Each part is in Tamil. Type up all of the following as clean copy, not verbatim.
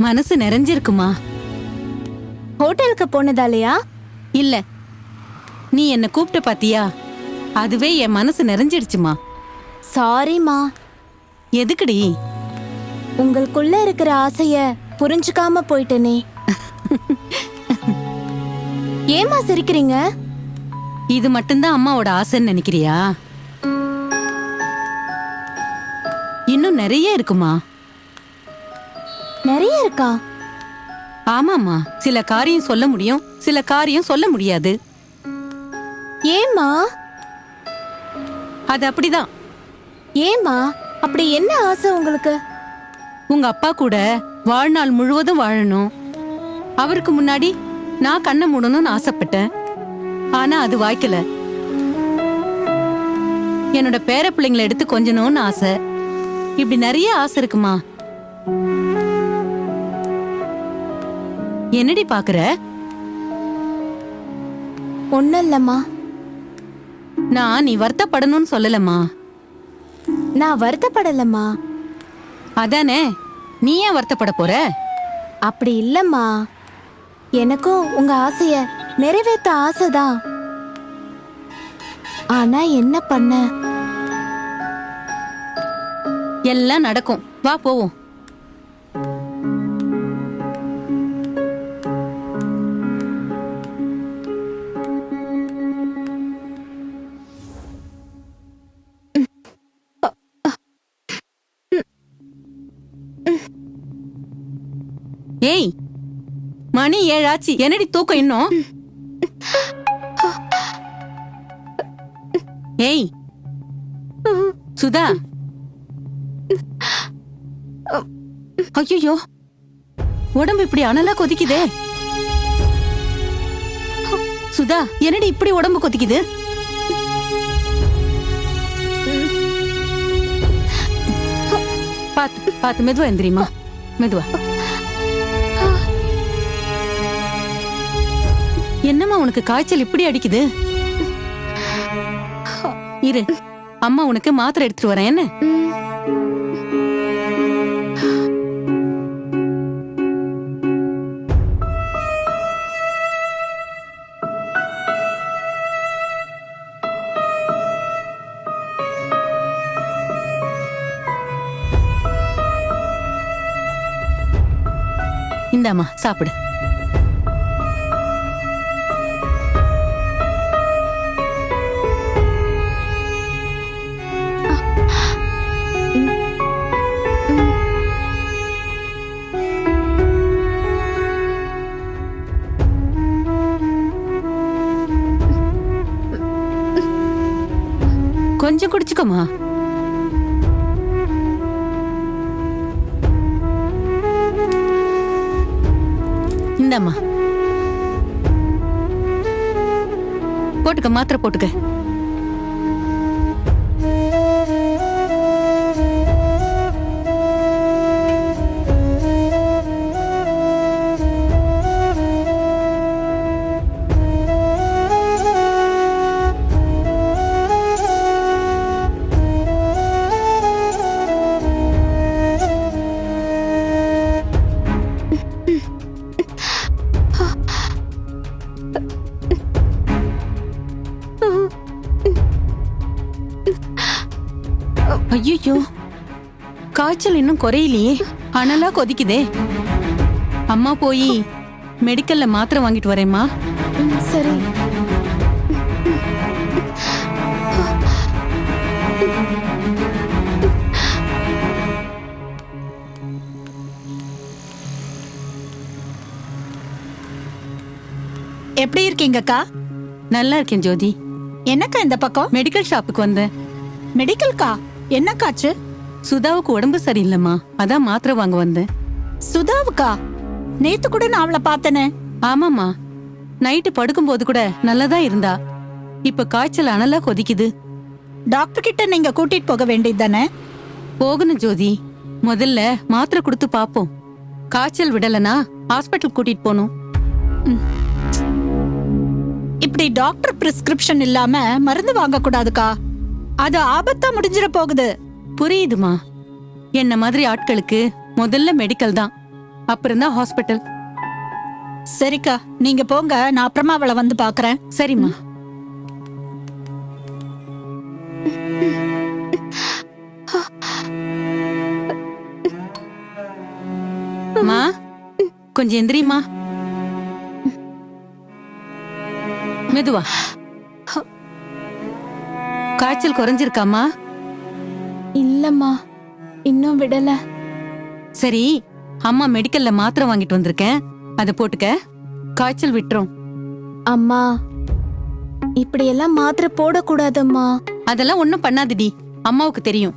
மனசு நிறைஞ்சிருக்குமா. ஹோட்டலுக்கு போனதாலயா? இல்ல, நீ என்ன கூப்பிட்ட பாத்தியா, அதுவே என் மனசு நிறைஞ்சிடுச்சுமா. சாரிமா. எதுக்குடி? உங்களுக்குள்ள இருக்கிற ஆசைய புரிஞ்சுக்காம போயிட்டேனே. ஏமா சிரிக்கிறீங்க? இது மட்டும்தான் அம்மாவோட ஆசைன்னு நினைக்கிறியா? இன்னும் நிறைய இருக்குமா. நிறைய இருக்கா? ஆமாமா, சில காரியம் சொல்ல முடியும், சில காரியம் சொல்ல முடியாது. ஏமா? அது அப்படிதான். ஏமா அப்படி என்ன ஆசை உங்களுக்கு? உங்க அப்பா கூட வாழ்நாள் முழுவதும் வாழணும். அவருக்கு முன்னாடி நான் கண்ணை மூடணும்னு ஆசைப்பட்டேன். ஆனா அது வாய்க்கல. என்னோட பேர பிள்ளைங்களை எடுத்து கொஞ்சணும்னு ஆசை. இப்படி நிறைய ஆசை இருக்குமா. என்னடி பாக்குற? ஒண்ணும் இல்லம்மா. நான் நீ வருத்தப்படணும்னு சொல்லலம்மா. நான் வருத்தப்படலம்மா. அதானே, நீ ஏன் வருத்தப்பட போற? அப்படி இல்லம்மா, எனக்கும் உங்க ஆசைய நிறைவேற்ற ஆசைதான். ஆனா என்ன பண்ண? எல்லாம் நடக்கும், வா போவோம். ஏய், மணி 7 ஆச்சு, என்னடி தூக்கம் இன்னும்? ஏய் சுதா. ஐயோ, உடம்பு இப்படி அனலா கொதிக்குதே. சுதா, என்னடி இப்படி உடம்பு கொதிக்குது? பாத்து பாத்து, மெதுவா எந்திரிமா, மெதுவா. என்னம்மா உனக்கு காய்ச்சல் இப்படி அடிக்குது? இரு, அம்மா உனக்கு மாத்திரை எடுத்துட்டு வரேன். என்ன? இந்தாம்மா சாப்பிடு. கொஞ்சம் குடிச்சுக்கோமா. இந்தாம்மா போட்டுக்க, மாத்திரை போட்டுக்க. ஐயோ, காய்ச்சல் இன்னும் குறையிலையே, அனலா கொதிக்குதே. அம்மா போய் மெடிக்கல்ல மாத்திரை வாங்கிட்டு வரேம்மா. சரி. எப்படி இருக்கீங்கக்கா? நல்லா இருக்கேன் ஜோதி. என்னக்கா இந்த பக்கம்? மெடிக்கல் ஷாப்புக்கு வந்தேன். மெடிக்கல்கா? என்னக்காச்சு? சுதாவுக்கு உடம்பு சரியில்லைம்மா, அதான் மாத்திரை வாங்க வந்தேன். சுதாவுக்கா? நேத்து கூட நான் அவளை பார்த்தனே. ஆமாம்மா, நைட்டு படுக்கும்போது கூட நல்லதா இருந்தா. இப்ப காய்ச்சல் அனலா கொதிக்குது. டாக்டர் கிட்ட நீங்க கூட்டிட்டு போக வேண்டியது தானே? போகணும் ஜோதி, முதல்ல மாத்திரை கொடுத்து பாப்போம். காய்ச்சல் விடலனா ஹாஸ்பிட்டல் கூட்டிட்டு போகணும். இப்படி டாக்டர் பிரிஸ்கிரிப்ஷன் இல்லாம மருந்து வாங்க கூடாதுக்கா. அது ஆபத்தா முடிஞ்சிட போகுது. புரியுதுமா, என்ன மாதிரி ஆட்களுக்கு முதல்ல மெடிக்கல் தான், அப்புறம் தான் ஹாஸ்பிட்டல். சரிக்கா, நீங்க போங்க, நான் அப்புறமா அவளை வந்து பாக்குறேன். சரிம்மா. மா, கொஞ்சம் எந்திரிமா. மெதுவா. காய்ச்சல் குறைஞ்சிருக்காமா? இல்லம்மா, இன்னும் விடல. சரி, அம்மா மெடிக்கல்ல மாத்திரை வாங்கிட்டு வந்திருக்கேன், அதை போட்டுக்க. காய்ச்சல் விட்டுரும். அம்மா, இப்படியெல்லாம் மாத்திரை போடக்கூடாதம்மா. அதெல்லாம் ஒண்ணும் பண்ணாதுடி, அம்மாவுக்கு தெரியும்.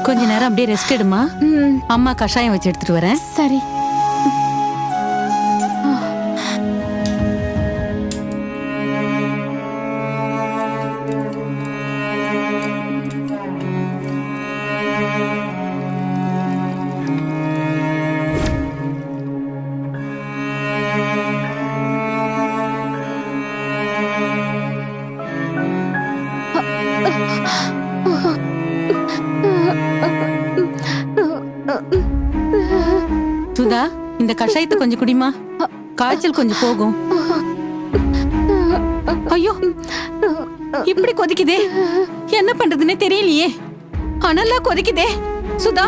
கொஞ்ச நேரம் அப்படியே ரெஸ்ட் எடுமா. அம்மா கஷாயம் வச்சு எடுத்துட்டு வரேன். சரி. சுதா, இந்த கஷாயத்தை கொஞ்சம் குடிமா, காய்ச்சல் கொஞ்சம் போகும். ஐயோ, இப்படி கொதிக்குதே, என்ன பண்றதுன்னே தெரியலையே. அனலா கொதிக்குதே சுதா.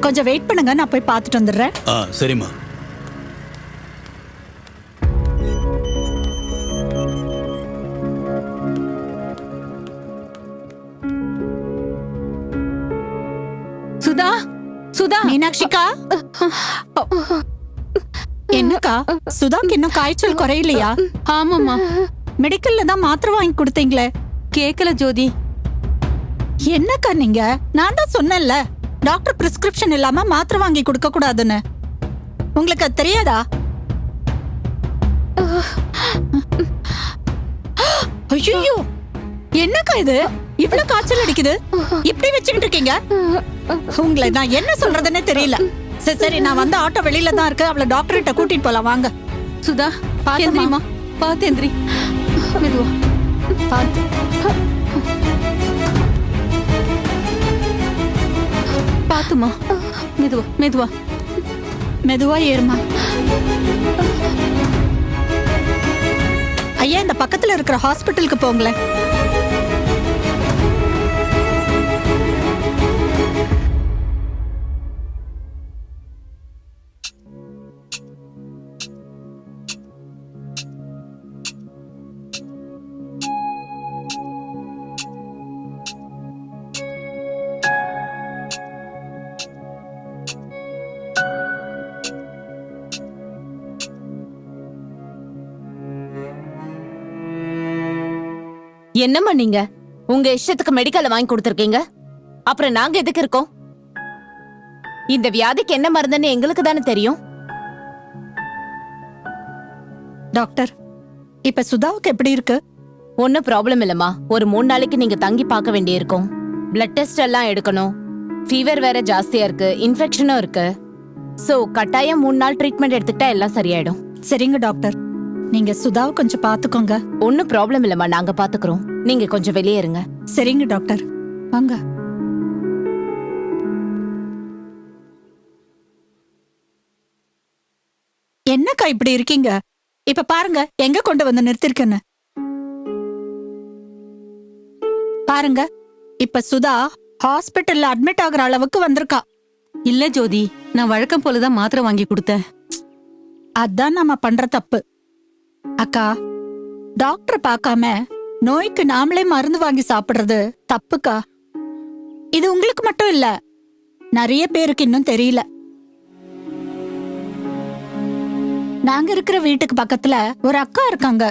கொஞ்சம் வெயிட் பண்ணுங்க, நான் போய் பார்த்துட்டு வந்துடுறேன். சரிம்மா. சுதா, சுதா. மீனாட்சிக்கா, என்னக்கா, சுதாக்கு இன்னும் காய்ச்சல் குறையிலையா? ஆமாம்மா, மெடிக்கல்ல தான் மாத்திரை வாங்கி கொடுத்தீங்களே. கேக்கல ஜோதி. என்னக்கா நீங்க, நான் தான் சொன்னேன்ல டாக்டர் பிரிஸ்கிரிப்ஷன் இல்லாம மாத்திரை வாங்கி கொடுக்க கூடாதுன்னு. உங்களுக்கு அது தெரியாதா? ஐயோ, என்னக்கா இது, இவ்வளவு காய்ச்சல் அடிக்குது, இப்படி வச்சுக்கிட்டு இருக்கீங்க? உங்களை நான் என்ன சொல்றதுன்னே தெரியல. சரி சரி, நான் வந்து ஆட்டோ வெளியில தான் இருக்கு, அவளை டாக்டர் கிட்ட கூட்டிட்டு போலாம் வாங்க. சுதா, எந்திரிமா, பாத்து எந்திரி. மெதுவா பார்த்து. பாத்துமா, மெதுவா மெதுவா மெதுவா ஏறுமா. ஐயா, இந்த பக்கத்துல இருக்கிற ஹாஸ்பிட்டலுக்கு போங்களேன். என்னம்மா நீங்க உங்க இஷ்டத்துக்கு மெடிக்கல்ல வாங்கி கொடுத்திருக்கீங்க, அப்புறம் நாங்க எதுக்கு இருக்கோம்? இந்த வியாதிக்கு என்ன மருந்துன்னு எங்களுக்கு தானே தெரியும். டாக்டர், இப்ப சுதாவுக்கு எப்படி இருக்கு? ஒன்னும் ப்ராப்ளம் இல்லம்மா. ஒரு 3 நாளைக்கு நீங்க தங்கி பார்க்க வேண்டியிருக்கும். பிளட் டெஸ்ட் எல்லாம் எடுக்கணும். ஃபீவர் வேற ஜாஸ்தியா இருக்கு, இன்ஃபெக்ஷனும் இருக்கு. சோ கட்டாயம் 3 நாள் ட்ரீட்மெண்ட் எடுத்துக்கிட்டா எல்லாம் சரியாயிடும். சரிங்க டாக்டர், நீங்க சுதாவை கொஞ்சம் பாத்துக்கோங்க. ஒன்னும் ப்ராப்ளம் இல்லம்மா, நாங்க பாத்துக்கிறோம். நீங்க கொஞ்சம் வெளியே இருங்க. சரிங்க டாக்டர், வாங்க. என்னக்கா இப்படி இருக்கீங்க? இப்ப பாருங்க எங்க கொண்டு வந்து நிறுத்திருக்கேன்னு. பாருங்க, இப்ப சுதா ஹாஸ்பிட்டல்ல அட்மிட் ஆகுற அளவுக்கு வந்திருக்கா. இல்ல ஜோதி, நான் வழக்கம் போலதான் மாத்திரை வாங்கி கொடுத்தேன். அதான் நாம பண்ற தப்பு. அக்கா, டாக்டர் பார்க்காம நோய்க்கு நாமளே மருந்து வாங்கி சாப்பிடுறது தப்புக்கா. இது உங்களுக்கு மட்டும் இல்ல, நிறைய பேருக்கு இன்னும் தெரியல. நாங்க இருக்கிற வீட்டுக்கு பக்கத்துல ஒரு அக்கா இருக்காங்க.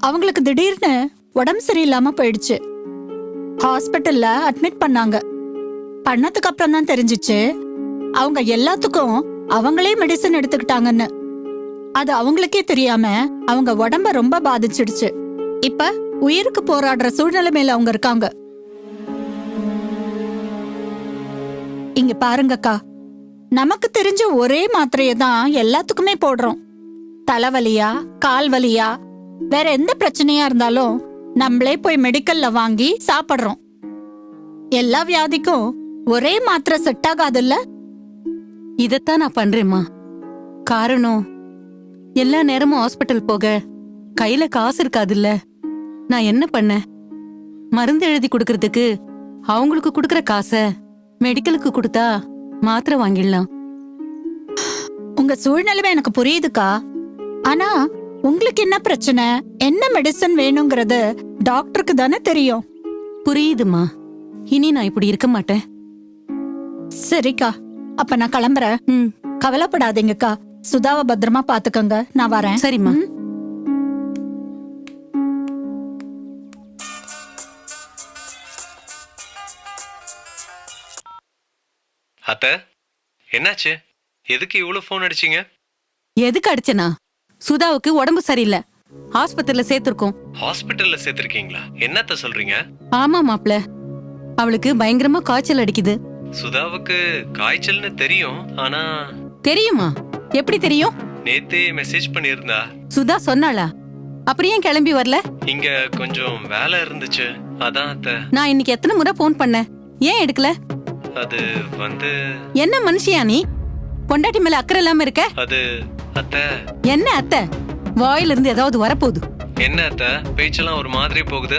அவங்களுக்கு திடீர்னு உடம்பு சரியில்லாம போயிடுச்சு. ஹாஸ்பிட்டல்ல அட்மிட் பண்ணாங்க. பண்ணதுக்கு அப்புறம் தான் தெரிஞ்சிச்சு அவங்க எல்லாத்துக்கும் அவங்களே மெடிசன் எடுத்துக்கிட்டாங்கன்னு. அது அவங்களுக்கே தெரியாம அவங்க உடம்ப ரொம்ப பாதிச்சிடுச்சு. இப்ப உயிருக்கு போராடுற சூழ்நிலைமையில அவங்க இருக்காங்க. இங்க பாருங்கக்கா, நமக்கு தெரிஞ்ச ஒரே மாத்திரையை தான் எல்லாத்துக்குமே போடுறோம். தலைவலியா, கால் வலியா, வேற எந்த பிரச்சனையா இருந்தாலும் நம்மளே போய் மெடிக்கல்ல வாங்கி சாப்பிடுறோம். எல்லா வியாதிக்கும் ஒரே மாத்திரை செட் ஆகாதுல்ல. இதத்தான் நான் பண்றேம்மா. காரணம், எல்லா நேரமும் ஹாஸ்பிட்டல் போக கையில காசு இருக்காதுல்ல. நான் என்ன பண்ணேன், மருந்து எழுதி கொடுக்கறதுக்கு அவங்களுக்கு கொடுக்கற காசை மெடிக்கலுக்கு கொடுத்தா மாத்திரை வாங்கிடலாம். உங்க சூழ்நிலைமை எனக்கு புரியுதுக்கா. ஆனா உங்களுக்கு என்ன பிரச்சனை, என்ன மெடிசன் வேணுங்கிறது டாக்டருக்கு தானே தெரியும். புரியுதுமா, இனி நான் இப்படி இருக்க மாட்டேன். சரிக்கா, அப்ப நான் கிளம்புறேன். ம், கவலைப்படாதீங்கக்கா, சுதாவை பத்திரமா பாத்துக்கங்க. நான் வரேன். சரிம்மா. ம். அத்தை, என்னாச்சு? எதுக்கு இவ்வளவு ஃபோன் அடிச்சீங்க? எதுக்கு அடிச்சனா? சுதாவுக்கு உடம்பு சரியில்லை, ஆஸ்பத்திரியில சேர்த்திருக்கோம். ஹாஸ்பிட்டல்ல சேர்த்திருக்கீங்களா? என்னத்த சொல்றீங்க? ஆமா மாப்ள, அவளுக்கு பயங்கரமா காய்ச்சல் அடிக்குது. சுதாவுக்கு காய்ச்சல்னு தெரியும், ஆனா தெரியுமா? எப்படி தெரியும்? நேத்தே மெசேஜ் பண்ணியிருந்தா. சுதா சொன்னாளா? அப்புறம் ஏன் கிளம்பி வரல? இங்க கொஞ்சம் வேலை இருந்துச்சு, அதான் அத்தை. நான் இன்னைக்கு எத்தனை முறை போன் பண்ணேன், ஏன் எடுக்கல? அது வந்து என்ன மனுஷியா நீ? பொண்டாட்டி மேல அக்கறை இல்லாம இருக்க. அது அத்தை. என்ன அத்தை? வாயில இருந்து ஏதாவது வரப்போகுது. என்ன அத்தை, பேச்செல்லாம் ஒரு மாதிரி போகுது?